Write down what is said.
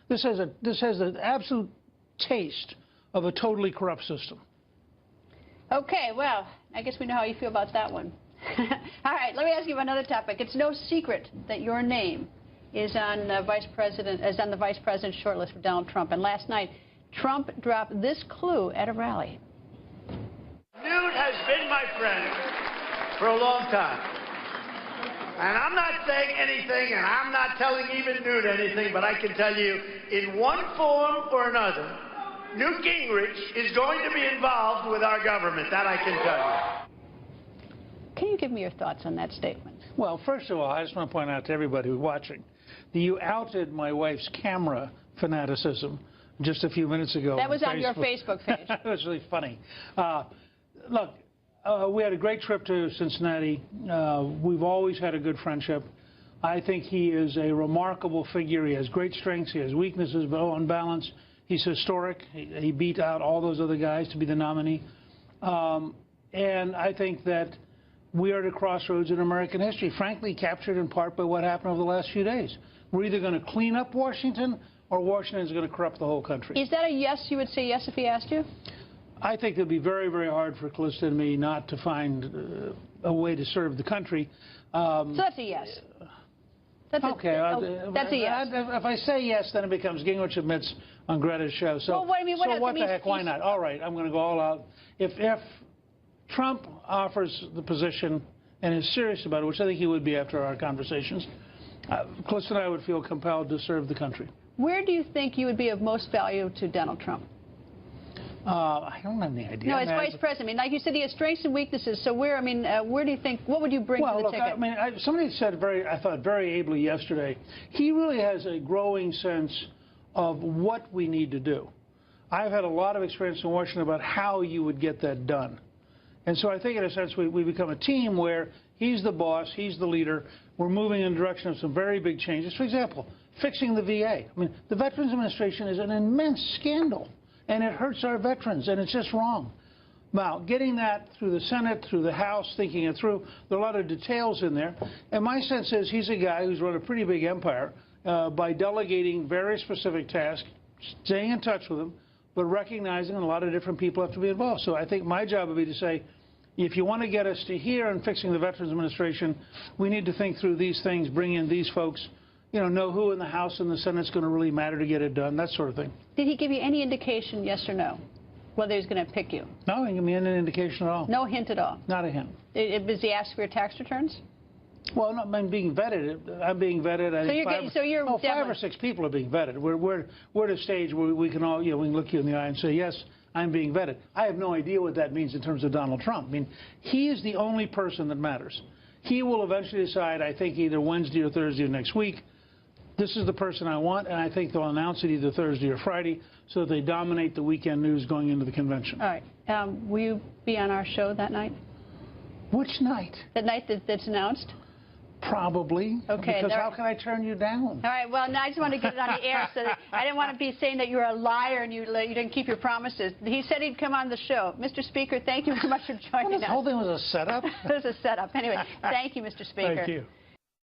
This has an absolute taste of a totally corrupt system. Okay, well, I guess we know how you feel about that one. All right, let me ask you about another topic. It's no secret that your name is on the vice president's shortlist for Donald Trump. And last night, Trump dropped this clue at a rally. Newt has been my friend for a long time. And I'm not saying anything, and I'm not telling even Newt anything, but I can tell you, in one form or another, Newt Gingirch is going to be involved with our government. That I can tell you. Can you give me your thoughts on that statement? Well, first of all, I just want to point out to everybody who's watching that you outed my wife's camera fanaticism just a few minutes ago. That was on your Facebook page. That was really funny. Look, we had a great trip to Cincinnati. We've always had a good friendship. I think he is a remarkable figure. He has great strengths. He has weaknesses, but on balance, he's historic. He beat out all those other guys to be the nominee. And I think that we are at a crossroads in American history, frankly captured in part by what happened over the last few days. We're either going to clean up Washington or Washington is going to corrupt the whole country. Is that a yes? You would say yes if he asked you? I think it would be very, very hard for Calista and me not to find a way to serve the country. So that's a yes. That's okay. That's a yes. If I say yes, then it becomes Gingirch admits on Greta's show. So, well, what the heck? Why not? All right, I'm going to go all out. If Trump offers the position and is serious about it, which I think he would be after our conversations, Calista and I would feel compelled to serve the country. Where do you think you would be of most value to Donald Trump? I don't have any idea. No, as vice president. I mean, like you said, he has strengths and weaknesses. So where do you think, what would you bring to the ticket? I mean, somebody said I thought very ably yesterday, he really has a growing sense of what we need to do. I've had a lot of experience in Washington about how you would get that done. And so I think, in a sense, we become a team where he's the boss, he's the leader. We're moving in the direction of some very big changes. For example, fixing the VA. I mean, the Veterans Administration is an immense scandal, and it hurts our veterans, and it's just wrong. Now, getting that through the Senate, through the House, thinking it through, there are a lot of details in there. And my sense is he's a guy who's run a pretty big empire by delegating very specific tasks, staying in touch with them, but recognizing a lot of different people have to be involved. So I think my job would be to say, if you want to get us to here and fixing the Veterans Administration, we need to think through these things, bring in these folks, know who in the House and the Senate is going to really matter to get it done, that sort of thing. Did he give you any indication, yes or no, whether he's going to pick you? No, he didn't give me any indication at all. No hint at all? Not a hint. Does he ask for your tax returns? Well, no, I'm being vetted. I'm being vetted. Five or six people are being vetted. We're at a stage where we can all, we can look you in the eye and say, yes, I'm being vetted. I have no idea what that means in terms of Donald Trump. I mean, he is the only person that matters. He will eventually decide, I think, either Wednesday or Thursday of next week, this is the person I want, and I think they'll announce it either Thursday or Friday so that they dominate the weekend news going into the convention. All right. Will you be on our show that night? Which night? The night that's announced? Probably. Okay. Because how can I turn you down? All right. Well, now I just want to get it on the air. So that I didn't want to be saying that you were a liar and you didn't keep your promises. He said he'd come on the show. Mr. Speaker, thank you very much for joining us. This whole thing was a setup? It was a setup. Anyway, thank you, Mr. Speaker. Thank you.